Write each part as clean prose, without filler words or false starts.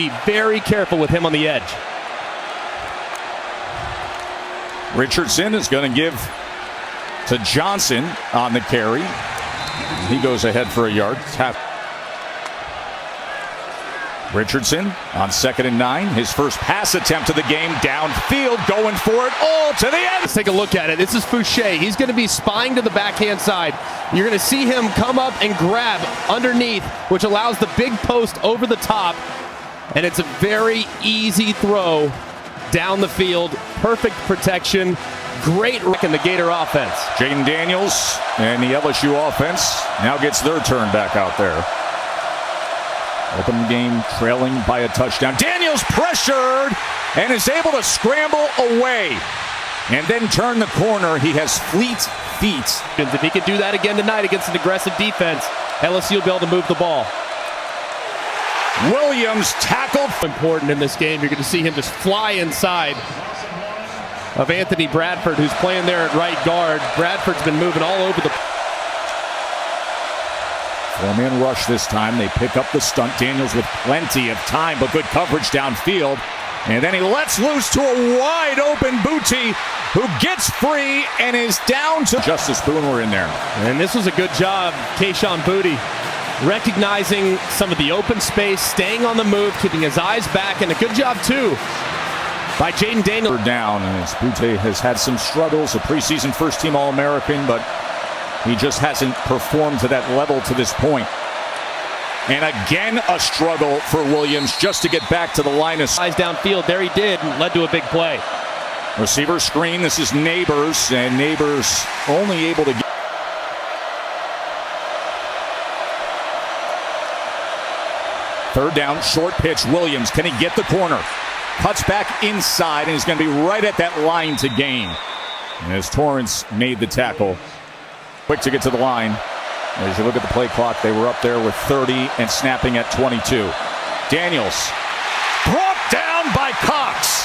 Be very careful with him on the edge. Richardson is going to give to Johnson on the carry. He goes ahead for a yard. Richardson on 2nd and 9. His first pass attempt of the game, downfield, going for it all to the end. Let's take a look at it. This is Fouché. He's going to be spying to the backhand side. You're going to see him come up and grab underneath, which allows the big post over the top. And it's a very easy throw down the field. Perfect protection. Great work in the Gator offense. Jayden Daniels and the LSU offense now gets their turn back out there. Open game trailing by a touchdown. Daniels pressured and is able to scramble away and then turn the corner. He has fleet feet. If he could do that again tonight against an aggressive defense, LSU will be able to move the ball. Williams tackled. Important in this game. You're going to see him just fly inside of Anthony Bradford, who's playing there at right guard. Bradford's been moving all over the... Four-man rush this time. They pick up the stunt. Daniels with plenty of time, but good coverage downfield. And then he lets loose to a wide-open Booty, who gets free and is down to... Justice Boomer in there. And this was a good job, Kayshon Boutte, recognizing some of the open space, staying on the move, keeping his eyes back, and a good job, too, by Jayden Daniels. Down, as Booty has had some struggles, a preseason first-team All-American, but he just hasn't performed to that level to this point. And again, a struggle for Williams just to get back to the line of... Eyes downfield, there he did, and led to a big play. Receiver screen, this is Neighbors, and Neighbors only able to get... Third down, short pitch, Williams, can he get the corner? Cuts back inside, and he's going to be right at that line to gain. And as Torrance made the tackle, quick to get to the line. As you look at the play clock, they were up there with 30 and snapping at 22. Daniels brought down by Cox.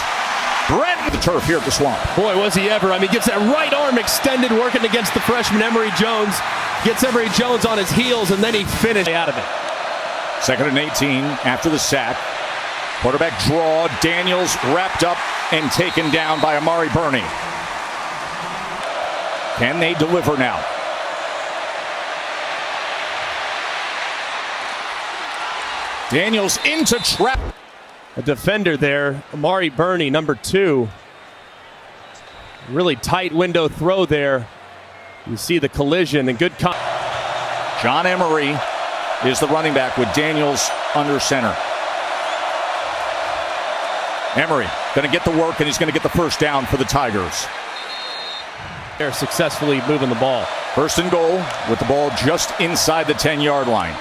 Brent with the turf here at the Swamp. Boy, was he ever. I mean, gets that right arm extended working against the freshman Emory Jones. Gets Emory Jones on his heels, and then he finished out of it. 2nd and 18 after the sack. Quarterback draw. Daniels wrapped up and taken down by Amari Burney. Can they deliver now? Daniels into trap. A defender there, Amari Burney, number 2. Really tight window throw there. You see the collision and good... John Emery is the running back with Daniels under center. Emery going to get the work, and he's going to get the first down for the Tigers. They're successfully moving the ball. First and goal with the ball just inside the 10-yard line.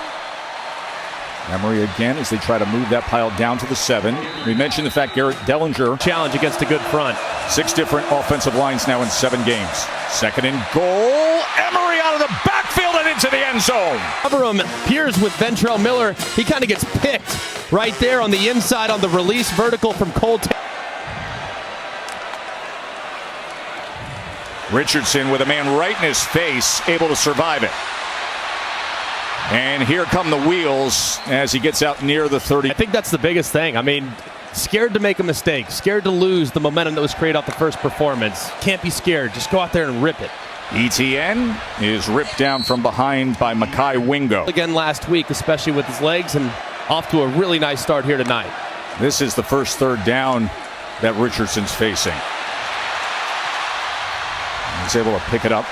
Emery again as they try to move that pile down to the 7. We mentioned the fact Garrett Dellinger. Challenge against a good front. 6 different offensive lines now in 7 games. 2nd and goal. Emery out of the backfield and into the end zone. Cover him, Piers with Ventrell Miller. He kind of gets picked right there on the inside on the release vertical from Cole. Richardson with a man right in his face, able to survive it. And here come the wheels as he gets out near the 30. I think that's the biggest thing. I mean, scared to make a mistake, scared to lose the momentum that was created off the first performance. Can't be scared. Just go out there and rip it. ETN is ripped down from behind by Mekhi Wingo. Again last week, especially with his legs, and off to a really nice start here tonight. This is the first 3rd down that Richardson's facing. He's able to pick it up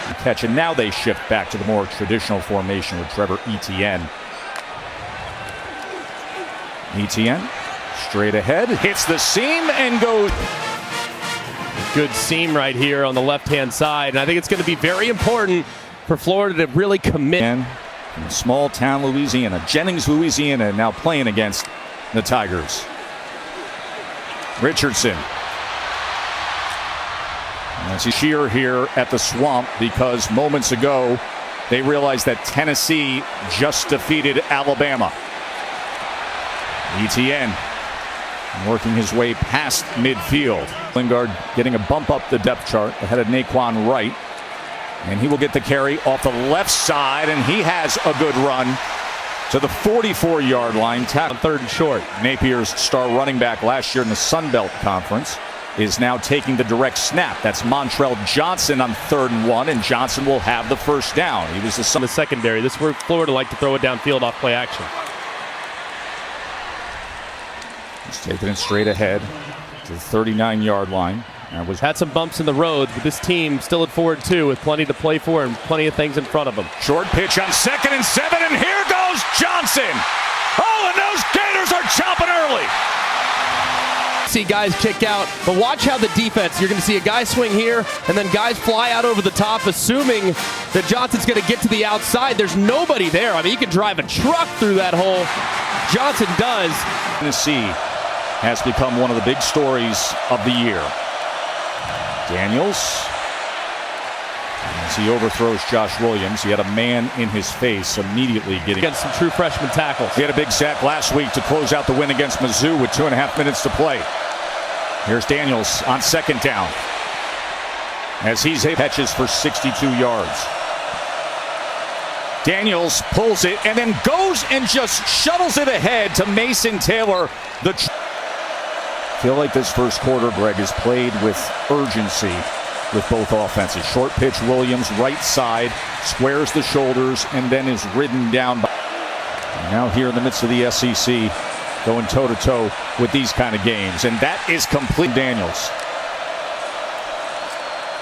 and catch it. Now they shift back to the more traditional formation with Trevor Etienne. Etienne straight ahead, hits the seam and goes. Good seam right here on the left-hand side, and I think it's going to be very important for Florida to really commit. And from small town Louisiana, Jennings, Louisiana, now playing against the Tigers. Richardson. As you cheer here at the Swamp because moments ago they realized that Tennessee just defeated Alabama. Etienne working his way past midfield. Lingard getting a bump up the depth chart ahead of Naquan Wright. And he will get the carry off the left side, and he has a good run. to the 44-yard line. On third and short. Napier's star running back last year in the Sun Belt Conference is now taking the direct snap. That's Montrell Johnson on 3rd and 1, and Johnson will have the first down. He was the secondary. This is where Florida like to throw it downfield off play action. He's taking it straight ahead to the 39-yard line. Had some bumps in the road, but this team still at 4-2 with plenty to play for and plenty of things in front of them. Short pitch on 2nd and 7, and here goes Johnson. Oh, and those Gators are chopping early. See guys kick out, but watch how the defense, you're going to see a guy swing here, and then guys fly out over the top, assuming that Johnson's going to get to the outside. There's nobody there. I mean, you could drive a truck through that hole. Johnson does. Tennessee has become one of the big stories of the year. Daniels, as he overthrows Josh Williams, he had a man in his face immediately getting against some true freshman tackles. He had a big sack last week to close out the win against Mizzou with 2.5 minutes to play. Here's Daniels on 2nd down as he's catches for 62 yards. Daniels pulls it and then goes and just shuttles it ahead to Mason Taylor. I feel like this first quarter, Greg, is played with urgency with both offenses. Short pitch, Williams, right side, squares the shoulders, and then is ridden down. Now here in the midst of the SEC, going toe-to-toe with these kind of games. And that is complete. Daniels.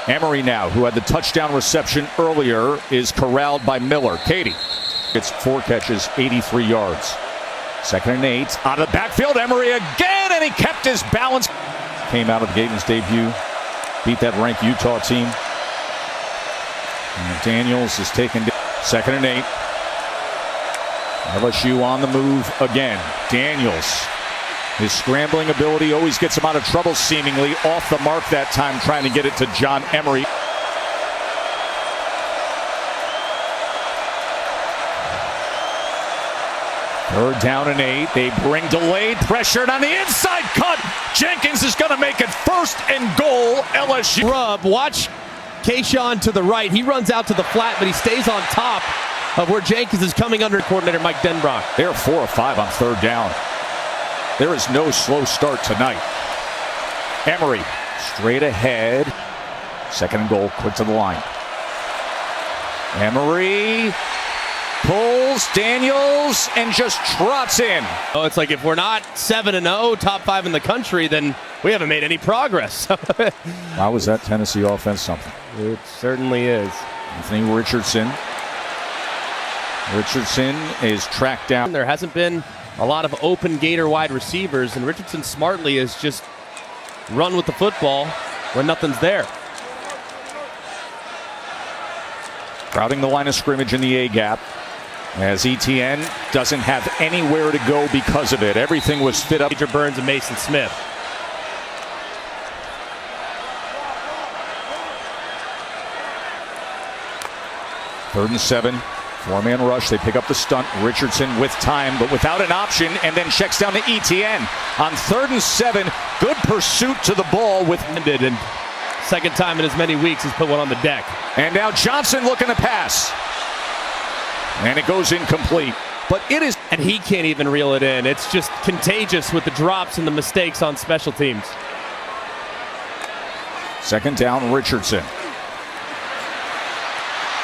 Emery now, who had the touchdown reception earlier, is corralled by Miller. Katie gets 4 catches, 83 yards. 2nd and 8, out of the backfield, Emery again, and he kept his balance. Came out of the gate in his debut, beat that ranked Utah team. And Daniels is taken 2nd and 8. LSU on the move again. Daniels, his scrambling ability always gets him out of trouble, seemingly off the mark that time, trying to get it to John Emery. Third down and 8. They bring delayed, pressured on the inside cut. Jenkins is going to make it 1st and goal. LSU. Rub, watch Kayshawn to the right. He runs out to the flat, but he stays on top of where Jenkins is coming under coordinator Mike Denbrock. They're 4 of 5 on 3rd down. There is no slow start tonight. Emery straight ahead. 2nd and goal, quick to the line. Emery pulls Daniels and just trots in. Oh, it's like if we're not 7-0, top 5 in the country, then we haven't made any progress. How was that Tennessee offense something? It certainly is. Anthony Richardson. Richardson is tracked down. There hasn't been a lot of open Gator wide receivers, and Richardson smartly has just run with the football when nothing's there. Crowding the line of scrimmage in the A-gap, as Etienne doesn't have anywhere to go because of it. Everything was fit up. Major Burns and Mason Smith. Third and 7, 4-man rush. They pick up the stunt. Richardson with time, but without an option, and then checks down to Etienne. On 3rd and 7, good pursuit to the ball with ended, and second time in as many weeks he's put one on the deck. And now Johnson looking to pass. And it goes incomplete. But it is. And he can't even reel it in. It's just contagious with the drops and the mistakes on special teams. 2nd down, Richardson.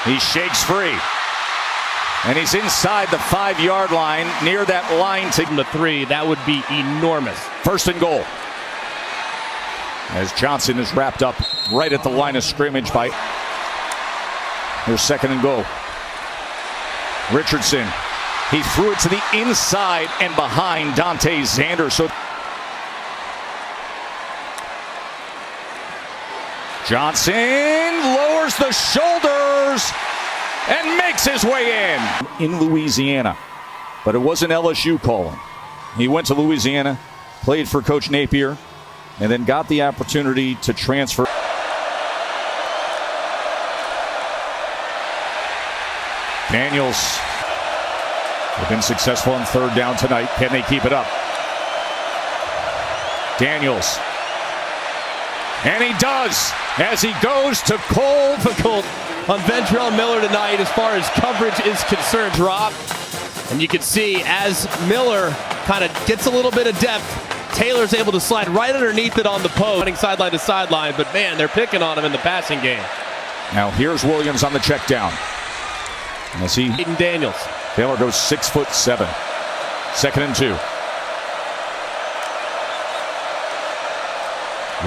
He shakes free. And he's inside the 5-yard line, near that line to the 3. That would be enormous. 1st and goal. As Johnson is wrapped up right at the line of scrimmage by. Here's 2nd and goal. Richardson, he threw it to the inside and behind Dante Zander. So Johnson lowers the shoulders and makes his way in Louisiana. But it wasn't LSU calling. He went to Louisiana, played for Coach Napier, and then got the opportunity to transfer. Daniels have been successful on 3rd down tonight. Can they keep it up? Daniels. And he does as he goes to Cole. Difficult on Ventrell Miller tonight as far as coverage is concerned. Drop. And you can see as Miller kind of gets a little bit of depth, Taylor's able to slide right underneath it on the post, running sideline to sideline, but man, they're picking on him in the passing game. Now here's Williams on the check down. Jayden Daniels. Taylor goes 6'7". 2nd and 2.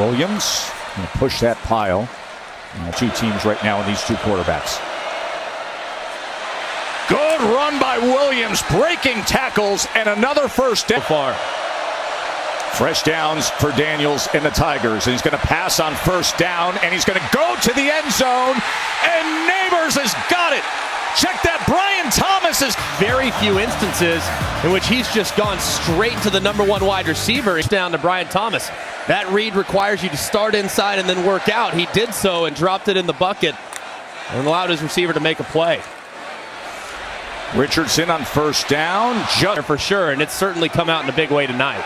Williams going to push that pile. Two teams right now in these two quarterbacks. Good run by Williams, breaking tackles, and another first down. So far. Fresh downs for Daniels and the Tigers. And he's going to pass on first down, and he's going to go to the end zone, and Neighbors has got it. Check that, Brian Thomas is very few instances in which he's just gone straight to the #1 wide receiver. It's down to Brian Thomas. That read requires you to start inside and then work out. He did so and dropped it in the bucket and allowed his receiver to make a play. Richardson on first down. For sure, and it's certainly come out in a big way tonight.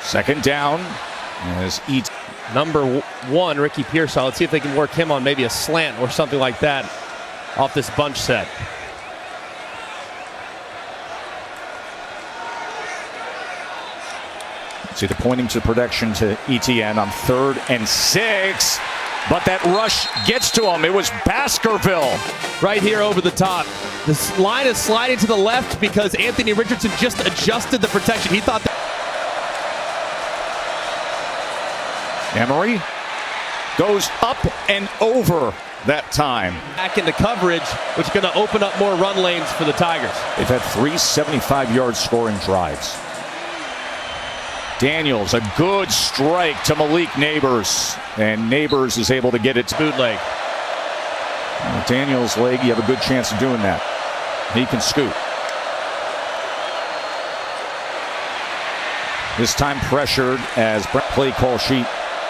2nd down as #1, Ricky Pearsall. Let's see if they can work him on maybe a slant or something like that off this bunch set. See the pointing to production to ETN on 3rd and 6. But that rush gets to him. It was Baskerville. Right here over the top. This line is sliding to the left because Anthony Richardson just adjusted the protection. He thought that. Emery goes up and over that time. Back into coverage, which is going to open up more run lanes for the Tigers. They've had 3 75-yard scoring drives. Daniels, a good strike to Malik Neighbors, and Neighbors is able to get it to bootleg. Daniels' leg, you have a good chance of doing that. He can scoot. This time pressured as play call sheet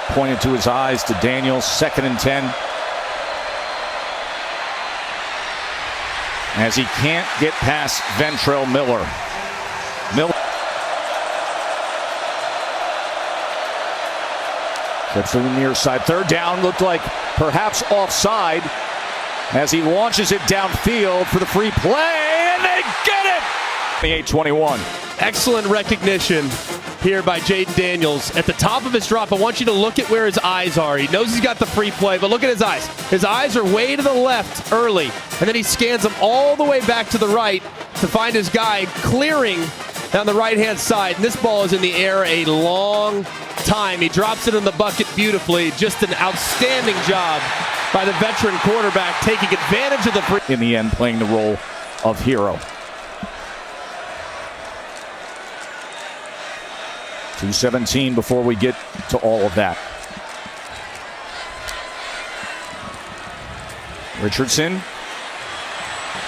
pointed to his eyes to Daniels. 2nd and 10. As he can't get past Ventrell Miller. Trips to the near side. 3rd down, looked like perhaps offside as he launches it downfield for the free play, and they get it! 28-21. Excellent recognition here by Jayden Daniels. At the top of his drop, I want you to look at where his eyes are. He knows he's got the free play, but look at his eyes. His eyes are way to the left early, and then he scans them all the way back to the right to find his guy clearing down the right-hand side. And this ball is in the air a long time. He drops it in the bucket beautifully. Just an outstanding job by the veteran quarterback taking advantage of the free. In the end, playing the role of hero. 2:17 before we get to all of that. Richardson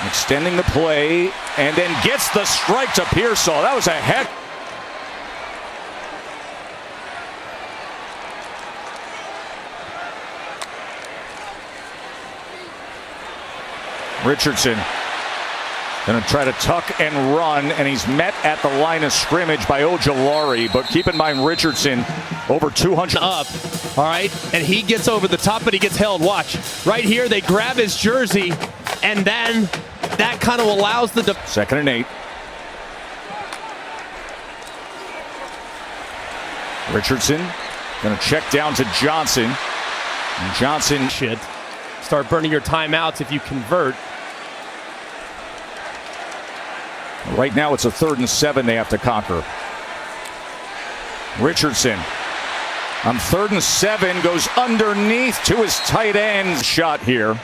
extending the play and then gets the strike to Pearsall. That was a heck. Richardson going to try to tuck and run, and he's met at the line of scrimmage by Ojulari. But keep in mind, Richardson over 200 up. All right, and he gets over the top, but he gets held. Watch right here. They grab his jersey, and then that kind of allows the 2nd and 8. Richardson going to check down to Johnson, and Johnson should start burning your timeouts if you convert. Right now it's a 3rd and 7 they have to conquer. Richardson on 3rd and 7 goes underneath to his tight end. Shot here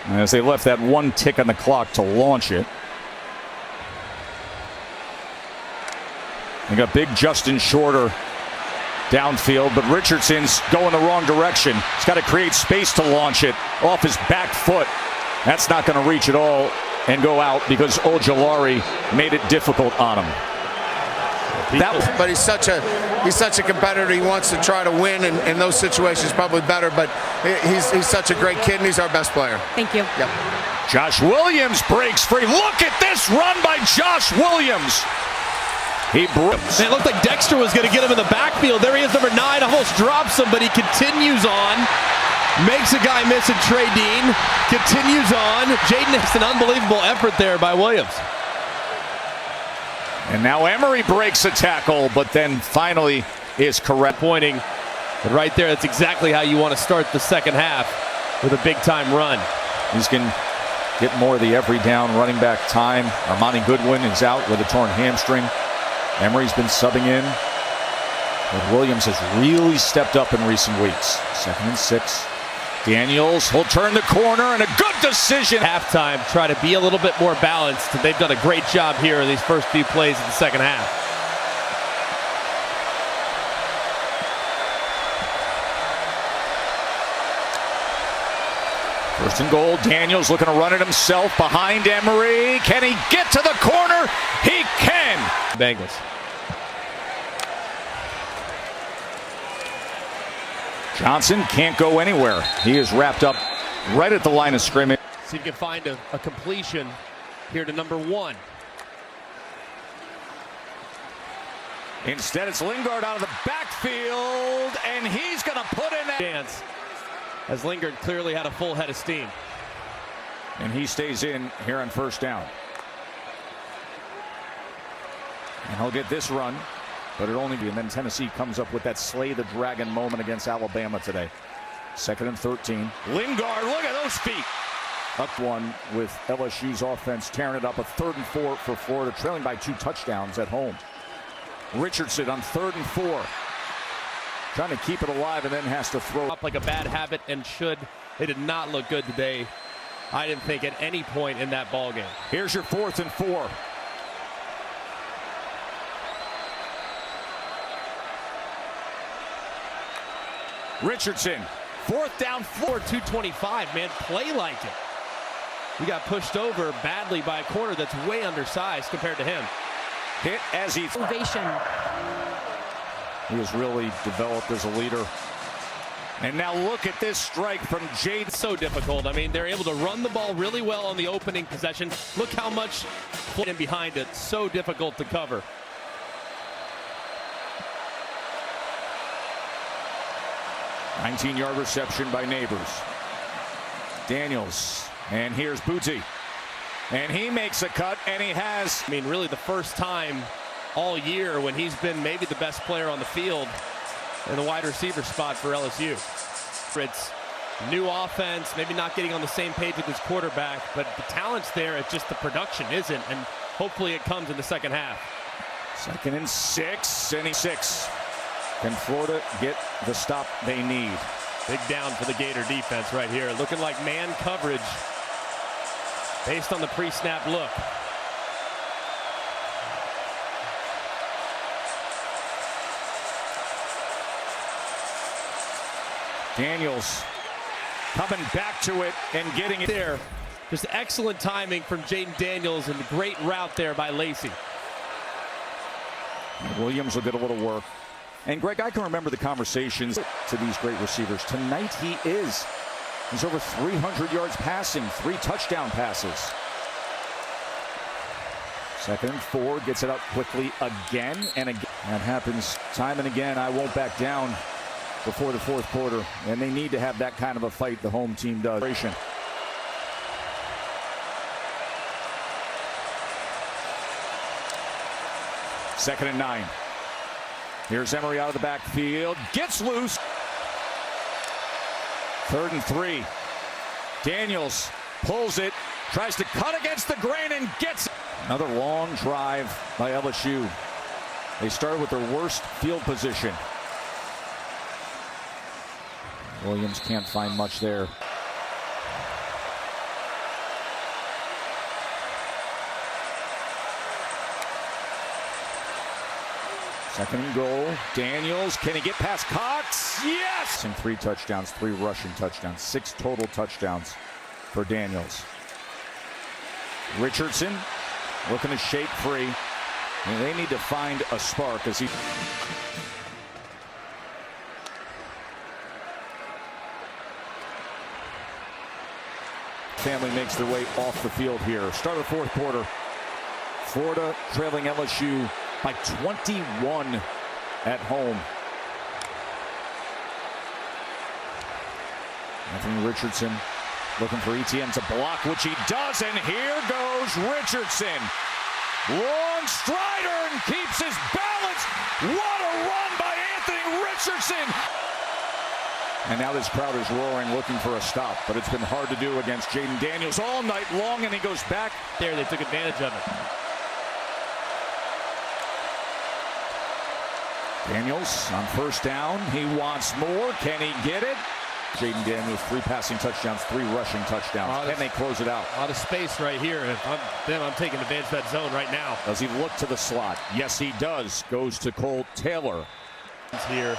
as they left that 1 tick on the clock to launch it. They got big Justin Shorter downfield, but Richardson's going the wrong direction. He's got to create space to launch it off his back foot. That's not going to reach at all and go out because Ojulari made it difficult on him. But he's such a competitor. He wants to try to win, and in those situations probably better. But he's such a great kid, and he's our best player. Thank you. Yep. Josh Williams breaks free. Look at this run by Josh Williams. He breaks. It looked like Dexter was going to get him in the backfield. There he is, #9, almost drops him, but he continues on. Makes a guy miss it. Trey Dean continues on. Jaden has an unbelievable effort there by Williams. And now Emery breaks a tackle, but then finally is correct. Pointing. But right there, that's exactly how you want to start the second half, with a big-time run. He's going to get more of the every down running back time. Armani Goodwin is out with a torn hamstring. Emery's been subbing in. But Williams has really stepped up in recent weeks. 2nd and 6. Daniels, he'll turn the corner, and a good decision. Halftime, try to be a little bit more balanced. They've done a great job here in these first few plays of the second half. First and goal, Daniels looking to run it himself behind Emery. Can he get to the corner? He can! Bengals. Johnson can't go anywhere. He is wrapped up right at the line of scrimmage. See if you can find a completion here to number 1. Instead, it's Lingard out of the backfield, and he's going to put in that chance, as Lingard clearly had a full head of steam. And he stays in here on first down. And he'll get this run, but it'll only be, and then Tennessee comes up with that slay the dragon moment against Alabama today. 2nd and 13. Lingard, look at those feet. Up one with LSU's offense tearing it up. A 3rd and 4 for Florida, trailing by 2 touchdowns at home. Richardson on 3rd and 4. Trying to keep it alive and then has to throw up like a bad habit, and they did not look good today. I didn't think at any point in that ball game. Here's your 4th and 4. Richardson, 4th down, 225, man, play like it. He got pushed over badly by a corner that's way undersized compared to him. Hit as he ovation. He has really developed as a leader. And now look at this strike from Jade. So difficult. I mean, they're able to run the ball really well on the opening possession. Look how much in behind it. So difficult to cover. A 19-yard reception by Neighbors. Daniels, and here's Booty. And he makes a cut, and he has. I mean, really the first time all year when he's been maybe the best player on the field in the wide receiver spot for LSU. It's new offense, maybe not getting on the same page with his quarterback, but the talent's there. It's just the production isn't, and hopefully it comes in the second half. 2nd and 6, and 6. Can Florida get the stop they need? Big down for the Gator defense right here. Looking like man coverage based on the pre-snap look. Daniels coming back to it and getting it there. Just excellent timing from Jaden Daniels, and a great route there by Lacey. Williams will get a little work. And Greg, I can remember the conversations to these great receivers. Tonight he's over 300 yards passing, 3 touchdown passes. 2nd and 4, gets it up quickly again and again. That happens time and again. I won't back down before the 4th quarter, and they need to have that kind of a fight. The home team does. 2nd and 9. Here's Emery out of the backfield, gets loose. 3rd and 3. Daniels pulls it, tries to cut against the grain and gets it. Another long drive by LSU. They started with their worst field position. Williams can't find much there. Second and goal. Daniels, can he get past Cox? Yes! And 3 touchdowns, 3 rushing touchdowns, 6 total touchdowns for Daniels. Richardson looking to shake free. And they need to find a spark as he... Family makes their way off the field here. Start of the 4th quarter. Florida trailing LSU by 21 at home. Anthony Richardson looking for Etienne to block, which he does, and here goes Richardson. Long strider and keeps his balance. What a run by Anthony Richardson! And now this crowd is roaring, looking for a stop, but it's been hard to do against Jayden Daniels all night long, and he goes back. There, they took advantage of it. Daniels on first down. He wants more. Can he get it? Jayden Daniels, 3 passing touchdowns, 3 rushing touchdowns. Can they close it out? A lot of space right here. If I'm them, I'm taking advantage of that zone right now. Does he look to the slot? Yes, he does. Goes to Cole Taylor. Here,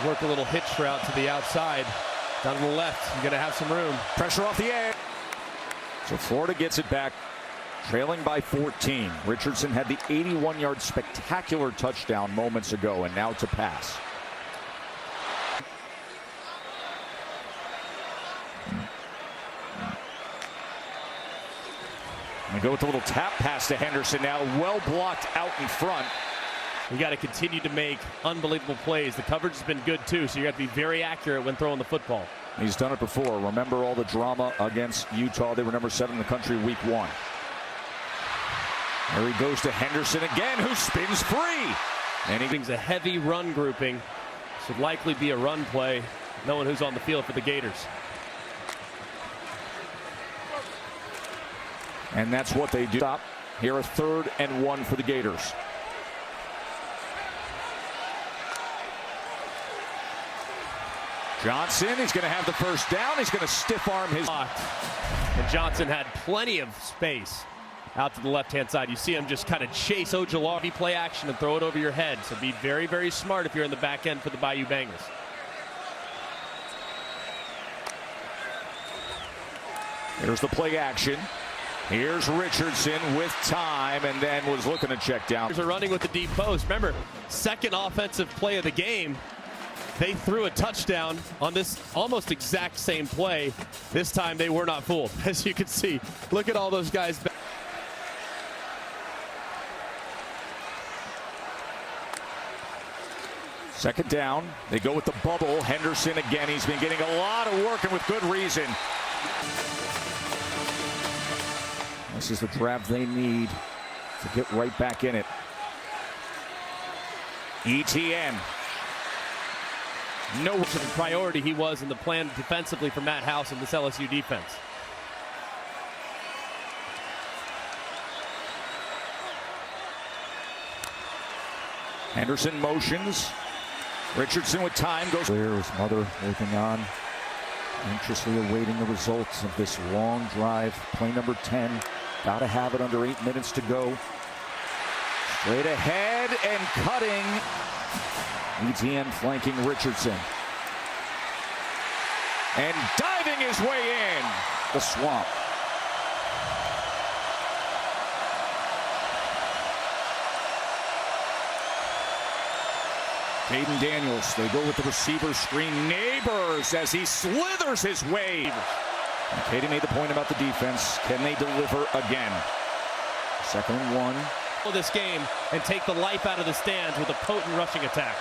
work a little hitch route to the outside. Down to the left, you're going to have some room. Pressure off the edge. So Florida gets it back, trailing by 14. Richardson had the 81-yard spectacular touchdown moments ago, and now to pass. We go with a little tap pass to Henderson now, well blocked out in front. You got to continue to make unbelievable plays. The coverage has been good too, so you got to be very accurate when throwing the football. He's done it before. Remember all the drama against Utah. They were number 7 in the country week 1. There he goes to Henderson again, who spins free. And he brings a heavy run grouping. Should likely be a run play, knowing who's on the field for the Gators. And that's what they do. Stop. Here a 3rd and 1 for the Gators. Johnson, he's going to have the first down. He's going to stiff arm his. And Johnson had plenty of space out to the left-hand side. You see him just kind of chase Ojulari, play action, and throw it over your head. So be very, very smart if you're in the back end for the Bayou Bengals. Here's the play action. Here's Richardson with time, and then was looking to check down. They're running with the deep post. Remember, second offensive play of the game. They threw a touchdown on this almost exact same play. This time they were not fooled, as you can see. Look at all those guys. Second down. They go with the bubble. Henderson again. He's been getting a lot of work, and with good reason. This is the drive they need to get right back in it. Etienne. No priority he was in the plan defensively for Matt House and this LSU defense. Henderson motions. Richardson with time goes. There, his mother looking on, anxiously awaiting the results of this long drive. Play number 10. Got to have it under 8 minutes to go. Straight ahead and cutting. Etienne flanking Richardson. And diving his way in. The swamp. Jayden Daniels, they go with the receiver screen. Neighbors as he slithers his way. And Katie made the point about the defense. Can they deliver again? 2nd and 1. This game and take the life out of the stands with a potent rushing attack.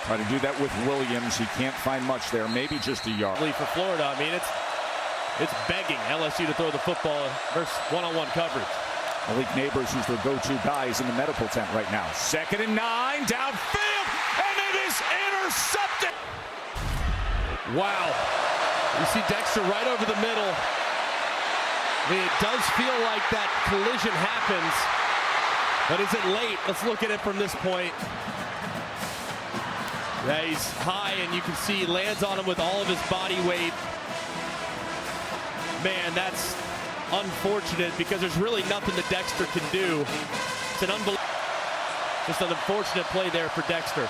Try to do that with Williams. He can't find much there. Maybe just a yard. For Florida, I mean, it's begging LSU to throw the football versus one-on-one coverage. Malik Neighbors, who's their go-to guy, is in the medical tent right now. 2nd and 9, downfield, and it is intercepted. Wow. You see Dexter right over the middle. I mean, it does feel like that collision happens, but is it late? Let's look at it from this point. Yeah, he's high, and you can see he lands on him with all of his body weight. Man, that's unfortunate because there's really nothing that Dexter can do. It's an just an unfortunate play there for Dexter.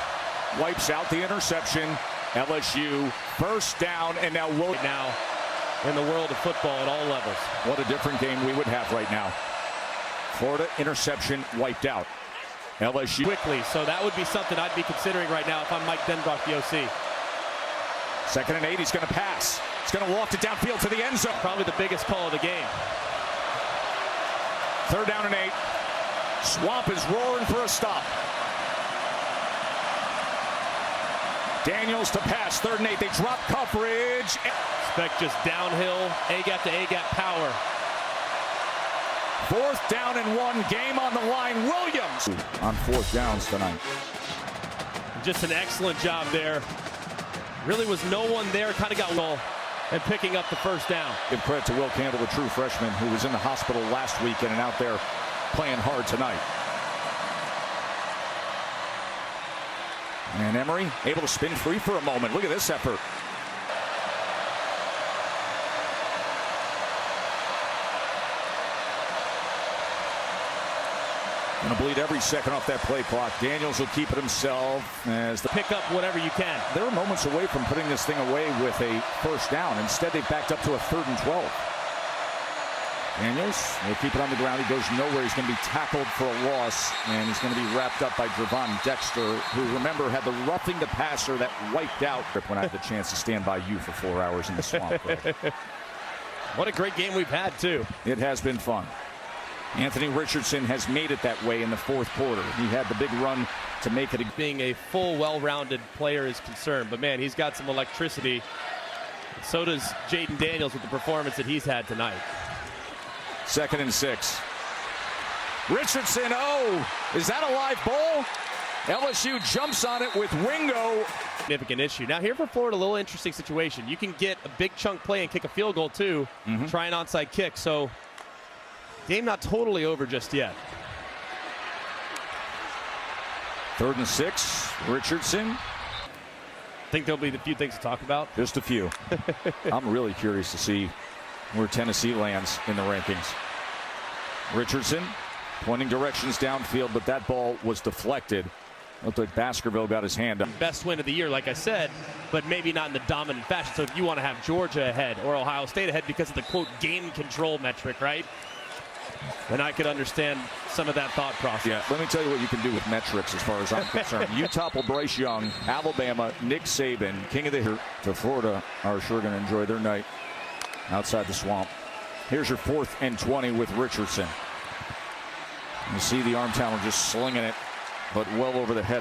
Wipes out the interception. LSU first down, and now in the world of football at all levels. What a different game we would have right now. Florida interception wiped out. LSU quickly, so that would be something I'd be considering right now if I'm Mike Denbrock, the OC. 2nd and 8, he's going to pass. He's going to loft it downfield to the end zone. Probably the biggest call of the game. 3rd down and 8. Swamp is roaring for a stop. Daniels to pass, 3rd and 8. They drop coverage. Expect just downhill, A-gap to A-gap power. 4th down and 1, game on the line. Williams on 4th downs tonight. Just an excellent job there. Really was no one there, kind of got low and picking up the 1st down. Give credit to Will Campbell, the true freshman, who was in the hospital last weekend and out there playing hard tonight. And Emery able to spin free for a moment. Look at this effort. Going to bleed every second off that play clock. Daniels will keep it himself as the Pick up whatever you can. They're moments away from putting this thing away with a 1st down. Instead, they've backed up to a 3rd and 12. Daniels will keep it on the ground. He goes nowhere. He's going to be tackled for a loss, and he's going to be wrapped up by Dravon Dexter, who, remember, had the roughing the passer that wiped out when I had the chance to stand by you for 4 hours in the swamp. What a great game we've had, too. It has been fun. Anthony Richardson has made it that way in the 4th quarter. He had the big run to make it. Being a full, well-rounded player is concerned, but man, he's got some electricity. So does Jaden Daniels with the performance that he's had tonight. 2nd and 6. Richardson, is that a live ball? LSU jumps on it with Wingo. Significant issue. Now here for Florida, a little interesting situation. You can get a big chunk play and kick a field goal too. Try an onside kick. So game not totally over just yet. 3rd and 6. Richardson. Think there'll be a few things to talk about. Just a few. I'm really curious to see where Tennessee lands in the rankings. Richardson pointing directions downfield, but that ball was deflected. Looked like Baskerville got his hand up. Best win of the year, like I said, but maybe not in the dominant fashion. So if you want to have Georgia ahead or Ohio State ahead because of the, quote, game control metric, right? Then I could understand some of that thought process. Yeah, let me tell you what you can do with metrics as far as I'm concerned. You topple Bryce Young, Alabama, Nick Saban, king of the hill to Florida are sure going to enjoy their night outside the swamp. Here's your 4th and 20 with Richardson. You see the arm talent just slinging it, but well over the head.